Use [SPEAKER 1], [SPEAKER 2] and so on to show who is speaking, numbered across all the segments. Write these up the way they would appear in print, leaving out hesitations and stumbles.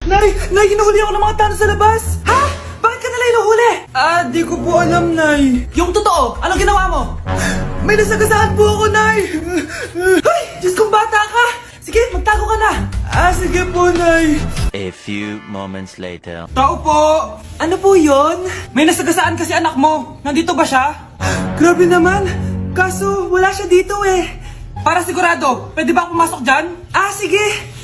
[SPEAKER 1] Nay, hinuhuli ako ng mga tanong sa labas! Ha? Bakit ka nila hinuhuli? Di ko po alam, Nay. Yung totoo, anong ginawa mo? May nasagasaan po ako, Nay! Ay! Diyos kong bata ka! Sige, magtago ka na! Sige po, Nay.
[SPEAKER 2] A few moments later.
[SPEAKER 1] Tao po! Ano po yon? May nasagasaan kasi anak mo. Nandito ba siya? Grabe naman. Kaso, wala siya dito eh. Para sigurado, pwede ba ako pumasok dyan? Sige.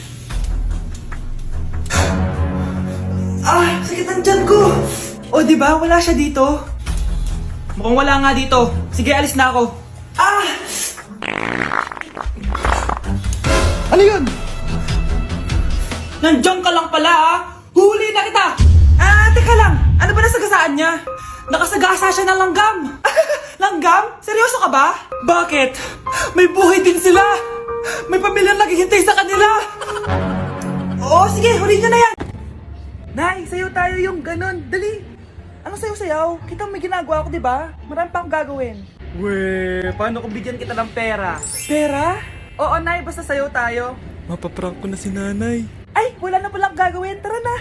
[SPEAKER 1] Sakit ang tiyan ko. O, diba? Wala siya dito. Mukhang wala nga dito. Sige, alis na ako. Ano yun? Nandiyan ka lang pala, Huli na kita! Teka lang. Ano ba nasagasaan niya? Nakasagasa siya ng langgam. Langgam? Seryoso ka ba? Bakit? May buhay din sila. May pamilyang naghihintay sa kanila. Oo, sige. Huli niyo na yan. Nay, sayo tayo yung ganon. Dali. Ano sayo-sayaw? Kita may ginagawa ko, di ba? Marami pa akong gagawin. Weh, paano kung bigyan kita ng pera? Pera? Oo, Nay. Basta sayo tayo. Mapaprank ko na si Nanay. Ay, wala na palang gagawin. Tara na.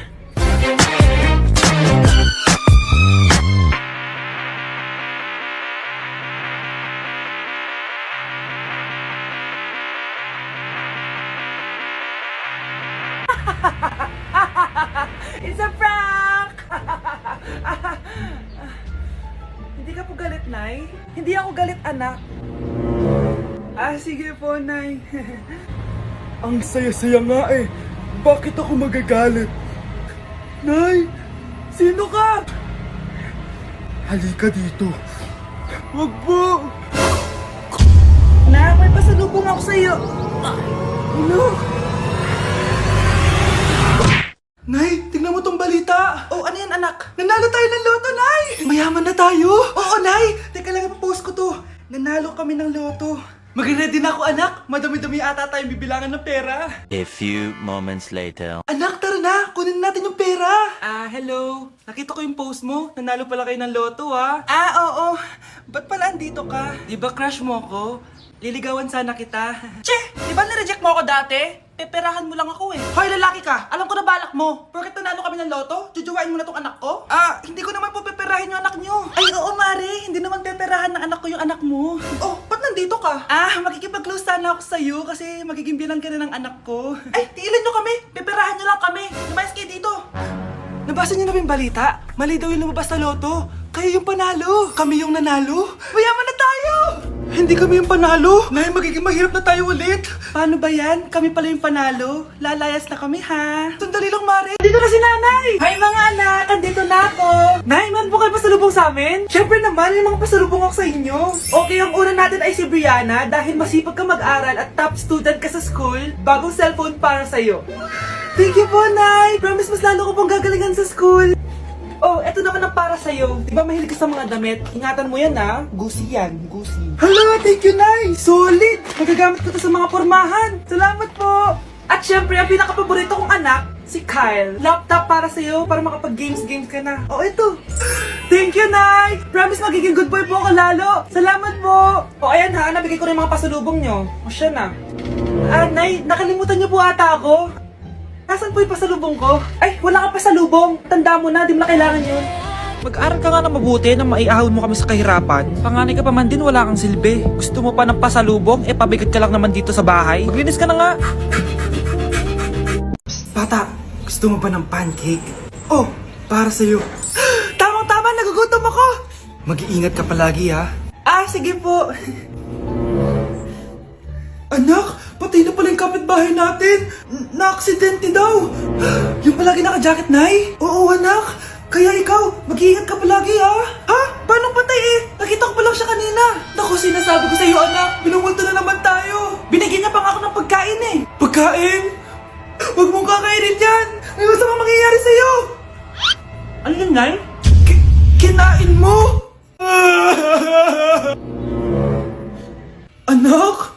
[SPEAKER 1] It's a prank! Hindi ka po galit, Nay? Hindi ako galit, anak. Sige po, Nay. Ang saya-saya nga eh. Bakit ako magagalit? Nay! Sino ka? Halika dito. Wag po! May pasalubong ako sa'yo. Ano? Nay, tingnan mo tong balita. Ano yan, anak? Nanalo tayo ng loto, Nay! Mayaman na tayo? Oo, Nay! Teka lang, ipapost ko to. Nanalo kami ng loto. Mag-ready na ako, anak. Madami-dami ata tayong bibilangan ng pera.
[SPEAKER 2] A few moments later.
[SPEAKER 1] Anak, tara na! Kunin natin yung pera! Hello. Nakita ko yung post mo. Nanalo pala kayo ng loto, oo. Ba't pala andito ka? Di ba crush mo ako? Liligawan sana kita. Che! Di ba nireject mo ako dati? Peperahan mo lang ako eh. Hoy, lalaki ka! Alam ko na balak mo. Porket nanalo kami ng loto, jujuwain mo na tong anak ko? Hindi ko naman po peperahin yung anak nyo. Ay, oo, Mare. Hindi naman peperahan ng anak ko yung anak mo. Ba't nandito ka? Makikipag-close sana ako sa'yo kasi magiging bilang ka na ng anak ko. Ay, tiilan nyo kami. Peperahan nyo lang kami. Lumayas kayo dito. Nabasa niyo na ba yung balita? Mali daw yung lumabas sa loto. Kayo yung panalo. Kami yung nanalo. Mayaman na tayo! Hindi kami yung panalo. Nay, magiging mahirap na tayo ulit. Paano ba yan? Kami pala yung panalo. Lalayas na kami, ha? Sandali lang, Mare. Dito na si Nanay. Hi, mga anak. Andito na ako. Nay, man po kayo pasalubong sa amin? Siyempre naman, may mga pasalubong ako sa inyo. Okay, ang una natin ay si Brianna dahil masipag ka mag-aral at top student ka sa school. Bagong cellphone para sa'yo. Thank you po, Nay. Promise mas lalo ko pong gagalingan sa school. Eto naman ang para sa'yo. Di ba mahilig ka sa mga damit? Ingatan mo yan, ha? Gucci yan. Gucci. Hala, thank you, Nay. Solid. Magagamit ko to sa mga pormahan. Salamat po. At syempre, ang pinaka-paborito kong anak, si Kyle. Laptop para sa'yo, para makapag-games ka na. Ito. Thank you, Nay. Promise magiging good boy po ako lalo. Salamat po. Ayan ha, nabigay ko na yung mga pasalubong nyo. Siya na. Nay, nakalimutan niyo po ata ako. Nasaan po yung pasalubong ko? Ay, wala kang pasalubong. Tanda mo na, di mo na kailangan yun. Mag-aral ka nga na mabuti nang maiahon mo kami sa kahirapan. Panganay ka pa man din, wala kang silbi. Gusto mo pa ng pasalubong? Pabigat ka lang naman dito sa bahay. Maglinis ka na nga. Psst, bata, gusto mo ba ng pancake? Para sa'yo. Tamang-tama, nagugutom ako. Mag-iingat ka palagi, ha? Sige po. Anak, patay na pala yung kapitbahay natin. Na-aksidente daw. Yung palagi naka-jacket, Nay? Oo, anak. Kaya ikaw, mag-iingat ka palagi, ha? Paano patay eh? Nakita ko pa lang siya kanina. Naku, sinasabi ko sa iyo, anak. Binumulto na naman tayo. Binigyan niya pa nga ako ng pagkain eh. Pagkain? Huwag mong kakainin yan. May masamang mangyayari sa'yo. Ano yun, Nay? Kinain mo? Anak?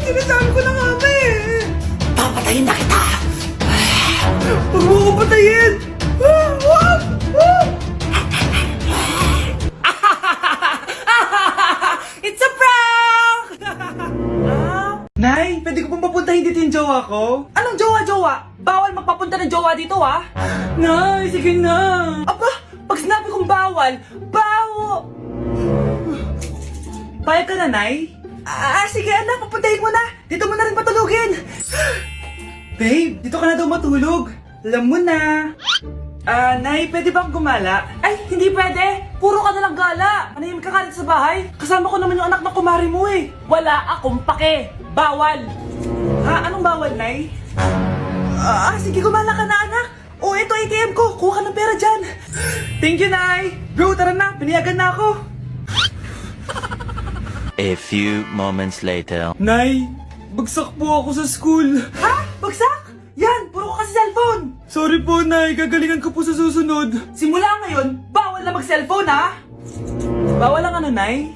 [SPEAKER 1] Sinasabi ko na nga ba eh. Papatayin na kita. Huwag mo ko patayin. It's a prank! Nay, pwede ko pong papuntahin dito dito yung jowa ko? Anong jowa-jowa? Bawal magpapunta ng jowa dito, ha? Nay, sige na. Aba, pag sinabi kong bawal, Payag ka na, Nay? Sige anak, papuntahin mo na. Dito mo na rin patulugin. Babe, dito ka na daw matulog. Alam mo na. Nay, pwede bang gumala? Ay, hindi pwede. Puro ka nalang gala. Manahimik ka ka dito sa bahay. Kasama ko naman yung anak ng kumari mo eh. Wala akong pake. Bawal. Anong bawal, Nay? Sige, gumala ka na, anak. Ito ATM ko. Kuha ka ng pera dyan. Thank you, Nay. Bro, tara na. Piniyagan na ako.
[SPEAKER 2] A few moments later.
[SPEAKER 1] Nay, bagsak po ako sa school. Ha? Bagsak? Yan, puro ka kasi cellphone. Sorry po, Nay. Gagalingan ko po sa susunod. Simula ngayon, bawal na mag-cellphone, ha? Bawal lang ano, Nay?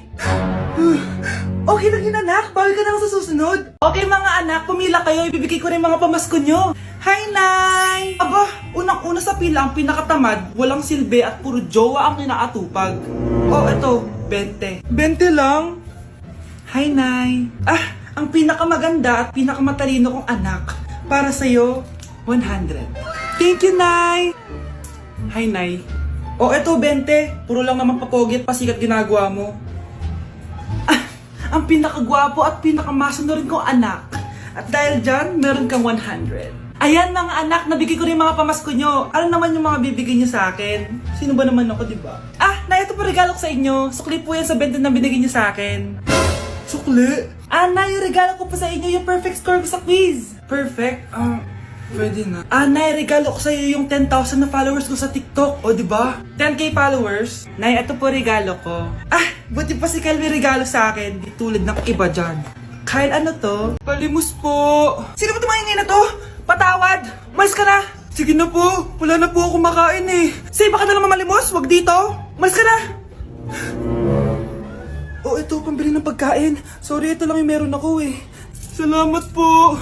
[SPEAKER 1] Okay lang yun, anak. Bawal ka na lang sa susunod. Okay, mga anak. Pumila kayo. Ibibigay ko rin mga pamasko nyo. Hi, Nay! Aba, unang-una sa pila ang pinakatamad, walang silbi at puro jowa ang kinaatupag. Eto, 20. 20 lang? Hi, Nay. Ang pinakamaganda at pinakamatalino kong anak. Para sa'yo, 100. Thank you, Nay. Hi, Nay. Eto, 20. Puro lang naman papogi at pasikat ginagawa mo. Ang pinakagwapo at pinakamasunod kong anak. At dahil dyan, meron kang 100. Ayan mga anak, nabigay ko rin mga pamasko nyo. Ano naman yung mga bibigay nyo sa akin? Sino ba naman ako, diba? Nay, ito po regalo ko sa inyo. Sukli po yan sa 20 na binigay nyo sa akin. Sukli? Nay, yung regalo ko po sa inyo, yung perfect score ko sa quiz. Perfect? Pwede na. Nay, regalo ko sa iyo yung 10,000 na followers ko sa TikTok. Diba? 10k followers. Nay, ito po regalo ko. Buti pa si Kyle may regalo sa akin. Di tulad ng iba dyan. Kyle, ano to? Palimos po. Sino ba tumahingin na to? Patawad! Malis ka na! Sige na po. Wala na po ako makain eh. Say, baka na lang mamalimos. Wag dito. Malis ka na! Ito, pambili ng pagkain. Sorry, ito lang yung meron ako eh. Salamat po.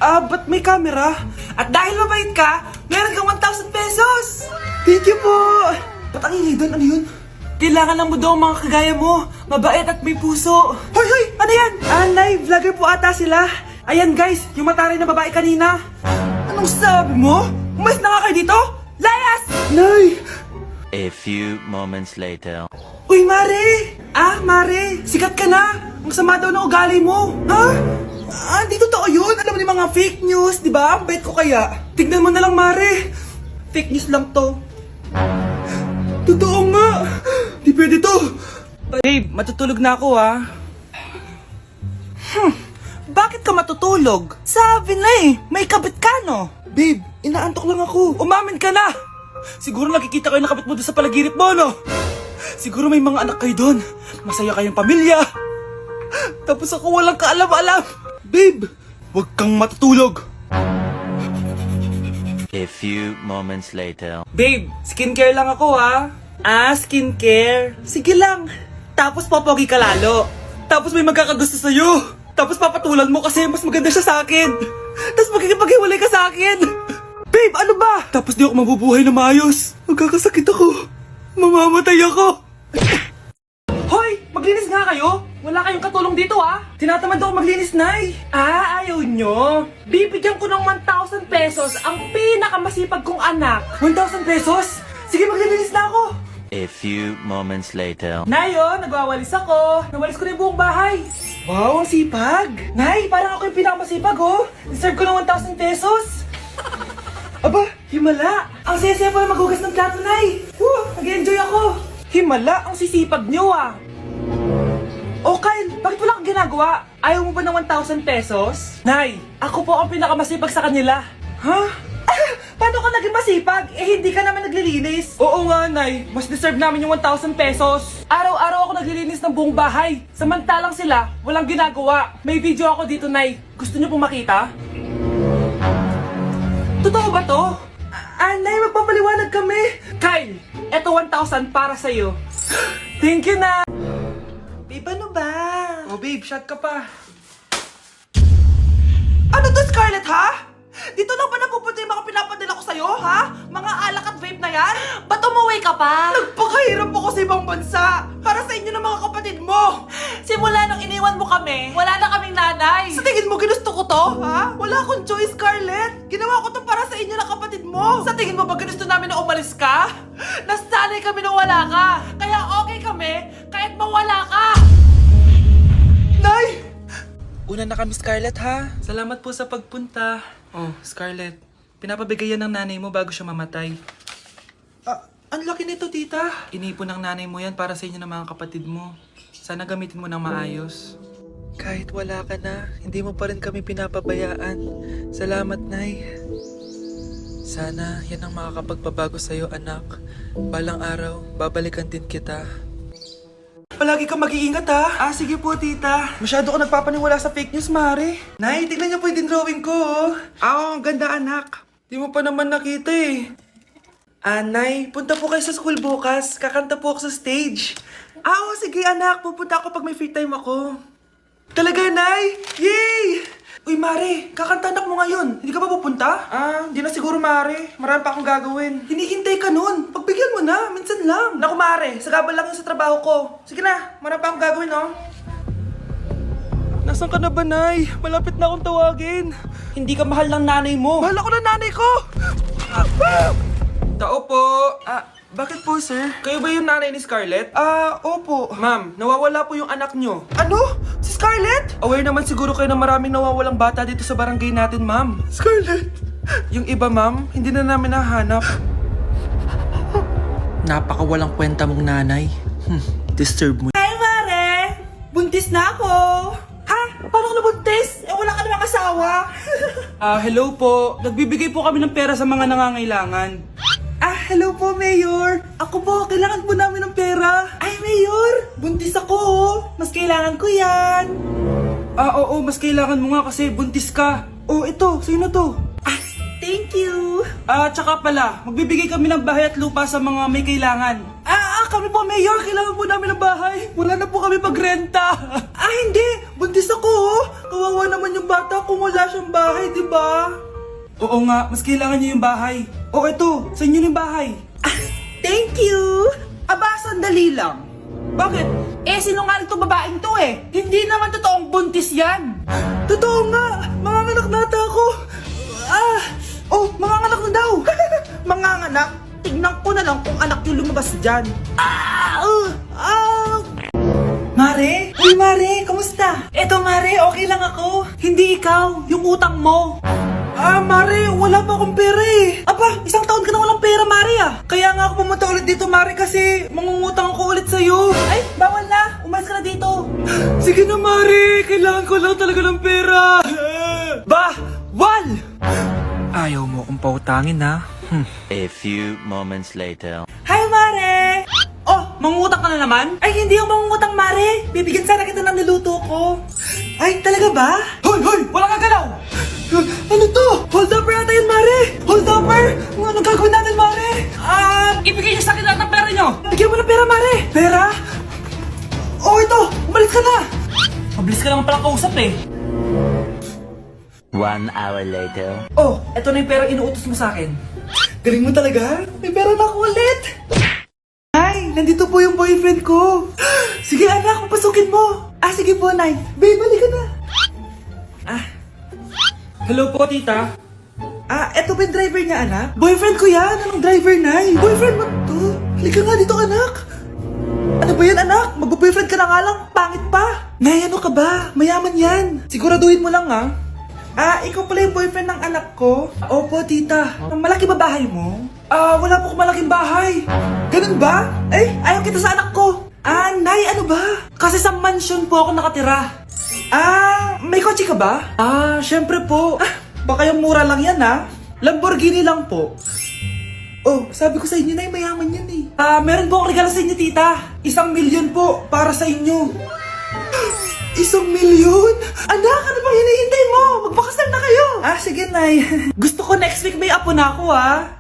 [SPEAKER 1] Ba't may camera? At dahil mabait ka, meron kang 1,000 pesos! Thank you po! Ba't ang ingay doon? Ano yun? Kailangan lang mo daw ang mga kagaya mo. Mabait at may puso. Hoy! Ano yan? Nay, vlogger po ata sila. Ayan guys, yung mataray na babae kanina. Anong sabi mo? Umalis na nga kayo dito? Layas! Nay!
[SPEAKER 2] A few moments later.
[SPEAKER 1] Uy, Mare! Mare, sikat ka na! Ang sama daw ng ugali mo! Di totoo yun! Alam mo yung mga fake news, di ba? Ang bait ko kaya. Tignan mo na lang, Mare! Fake news lang to. Totoo nga! Di pwede to! Babe, matutulog na ako, ha? Bakit ka matutulog? Sabi na eh, may kabit ka, no? Babe, inaantok lang ako. Umamin ka na! Siguro nakikita ko yung nakabit mo doon sa palagirit mo, no? Siguro may mga anak kayo doon. Masaya kayong pamilya. Tapos ako walang kaalam-alam. Babe, huwag kang matutulog.
[SPEAKER 2] A few moments later.
[SPEAKER 1] Babe, skincare lang ako, ha? Skincare. Sige lang. Tapos popogi ka lalo. Tapos may magkakagusto sa'yo. Tapos papatulan mo kasi mas maganda siya sa akin. Tapos magkikipaghiwalay ka sa akin. Babe, ano ba? Tapos di ako mabubuhay na maayos. Magkakasakit ako. Mamamatay ako. Hoy, maglinis nga kayo. Wala kayong katulong dito, ha? Tinatamad ako maglinis, Nay. Ayaw nyo? Bibigyan ko ng 1,000 pesos ang pinakamasipag kong anak. 1,000 pesos? Sige, maglilinis na ako.
[SPEAKER 2] A few moments later.
[SPEAKER 1] Nay, nagwawalis ako. Nawalis ko na yung buong bahay. Wow, ang sipag. Nay, parang ako yung pinakamasipag, Deserve ko ng 1,000 pesos. Aba, himala. Ang saya-saya pala maghugas ng plato, Nay. Nag-enjoy ako. Himala, ang sisipag nyo, Kyle, bakit wala kang ginagawa? Ayaw mo ba ng 1,000 pesos? Nay, ako po ang pinakamasipag sa kanila. Ha? Paano ka naging masipag? Hindi ka naman naglilinis. Oo nga, Nay. Mas deserve namin yung 1,000 pesos. Araw-araw ako naglilinis ng buong bahay. Samantalang sila, walang ginagawa. May video ako dito, Nay. Gusto niyo pong makita? Totoo ba to? Nay, magpapaliwanag kami. Kyle, eto 1,000 para sa'yo. Thank you, na. Babe, ano ba? Babe, shot ka pa. Ano to, Scarlett, ha? Dito lang ba napupunta yung mga pinapadala ko sa'yo, ha? Mga alak at vape na yan?
[SPEAKER 3] Ba't umuwi ka pa?
[SPEAKER 1] Nagpakahirap ako sa ibang bansa para sa inyo ng mga kapatid mo.
[SPEAKER 3] Simula nung iniwan mo kami, wala na kaming nanay.
[SPEAKER 1] Sa tingin mo ginusto ko to, ha? Wala akong choice, Scarlett. Ginawa ko to para sa inyo ng kapatid mo.
[SPEAKER 3] Sa tingin mo ba gusto namin na umalis ka? Nasanay kami na wala ka. Kaya okay kami kahit mawala ka.
[SPEAKER 1] Nay! Una na kami, Scarlett, ha? Salamat po sa pagpunta. Oh, Scarlett, pinapabigay yan ng nanay mo bago siya mamatay. Ang laki nito, tita. Inipon ng nanay mo yan para sa inyo ng mga kapatid mo. Sana gamitin mo ng maayos. Kahit wala ka na, hindi mo pa rin kami pinapabayaan. Salamat, Nay. Sana yan ang makakapagpabago sa'yo, anak. Balang araw, babalikan din kita. Palagi kang mag-iingat, ha? Sige po, tita. Masyado ka nagpapaniwala sa fake news, Mare. Nay, tignan niyo po yung drawing ko, oh. Ang ganda, anak. Di mo pa naman nakita, eh. Nay, punta po kayo sa school bukas. Kakanta po ako sa stage. Sige, anak. Pupunta ako pag may free time ako. Talaga, Nay? Yay! Uy, Mare, kakanta anak mo ngayon. Hindi ka ba pupunta? Hindi na siguro, Mare. Marami pa akong gagawin. Hinihintay ka nun. Pagbigyan mo na, minsan lang. Naku, Mare, sagabal lang yun sa trabaho ko. Sige na, marami pa akong gagawin, oh. Nasaan ka na ba, Nay? Malapit na akong tawagin. Hindi ka mahal ng nanay mo. Mahal ako ng nanay ko! Tao po. Bakit po, sir? Kayo ba yung nanay ni Scarlett? Opo. Ma'am, nawawala po yung anak nyo. Ano? Si Scarlett? Aware naman siguro kayo na maraming nawawalang bata dito sa barangay natin, ma'am. Scarlett? Yung iba, ma'am, hindi na namin nahanap. Napakawalang kwenta mong nanay. Disturb mo.
[SPEAKER 3] Hi, Mare! Buntis na ako! Ha? Paano ka nabuntis? Wala ka namang asawa!
[SPEAKER 1] Hello po. Nagbibigay po kami ng pera sa mga nangangailangan. Hello po, Mayor. Ako po, kailangan po namin ng pera. Ay, Mayor, buntis ako, oh. Mas kailangan ko yan. Oo, mas kailangan mo nga kasi buntis ka. Ito, sino to?
[SPEAKER 3] Thank you!
[SPEAKER 1] Tsaka pala, magbibigay kami ng bahay at lupa sa mga may kailangan. Kami po, Mayor, kailangan po namin ng bahay. Wala na po kami pagrenta. Hindi, buntis ako, oh. Kawawa naman yung bata kung wala siyang bahay, di ba? Oo nga, mas kailangan niyo yung bahay. Ito, sa inyo yung bahay.
[SPEAKER 3] Thank you!
[SPEAKER 1] Sandali lang. Bakit?
[SPEAKER 3] Sinungaling tong babaeng to eh. Hindi naman totoong buntis yan.
[SPEAKER 1] Totoo nga, manganganak nata ako. Manganganak na daw.
[SPEAKER 3] Manganganak? Tignan ko na lang kung anak yung lumabas dyan.
[SPEAKER 1] Mare? Uy, Mare, kamusta?
[SPEAKER 3] Eto Mare, okay lang ako. Hindi ikaw, yung utang mo.
[SPEAKER 1] Mare, wala pa akong pera eh.
[SPEAKER 3] Isang taon ka na walang pera, Mare
[SPEAKER 1] Kaya nga ako pumunta ulit dito, Mare, kasi mangungutang ako ulit sa'yo.
[SPEAKER 3] Ay, bawal na. Umalis ka na dito.
[SPEAKER 1] Sige na, Mare. Kailangan ko lang talaga ng pera. Wal! Ayaw mo akong pautangin, ha?
[SPEAKER 2] A few moments later.
[SPEAKER 3] Hi, Mare! Mangungutang ka na naman? Ay, hindi ako mangungutang, Mare. Bibigyan sana kita ng niluto ko.
[SPEAKER 1] Ay, talaga ba? Hoy! Wala kang galaw! Ano to? Hold upper yata yun, Mare! Hold upper! Anong gagawin natin, Mare?
[SPEAKER 3] Ibigay niyo sa akin lahat ng pera niyo.
[SPEAKER 1] Bigyan mo ng pera, Mare! Pera? Ito! Umalis ka na!
[SPEAKER 3] Mabilis ka naman palang kausap eh.
[SPEAKER 2] 1 hour later.
[SPEAKER 3] Eto na yung pera inuutos mo sa akin.
[SPEAKER 1] Galing mo talaga? May pera na ako ulit! Nay, nandito po yung boyfriend ko. Sige, anak, papasukin mo. Sige po, Nay. Babe, balik ka na. Hello po, tita. Eto ba yung driver niya, anak? Boyfriend ko yan. Anong driver, Nay? Boyfriend mo to? Halika nga dito, anak. Ano ba yan, anak? Mag-boyfriend ka na nga lang. Pangit pa. Nay, ano ka ba? Mayaman yan. Siguraduhin mo lang, ha? Ikaw pala yung boyfriend ng anak ko? Opo, tita. Malaki ba bahay mo? Wala po akong malaking bahay. Ganun ba? Ayaw kita sa anak ko. Nay, ano ba? Kasi sa mansion po ako nakatira. May kotse ka ba? Syempre po. Baka yung mura lang yan, ha? Lamborghini lang po. Sabi ko sa inyo, Nay, mayaman yan eh. Meron po akong regalo sa inyo, tita. 1,000,000 po para sa inyo. 1,000,000? Anak, ano bang hinihintay mo? Magpakasal na kayo. Sige, Nay. Gusto ko next week may apo na ako, ha?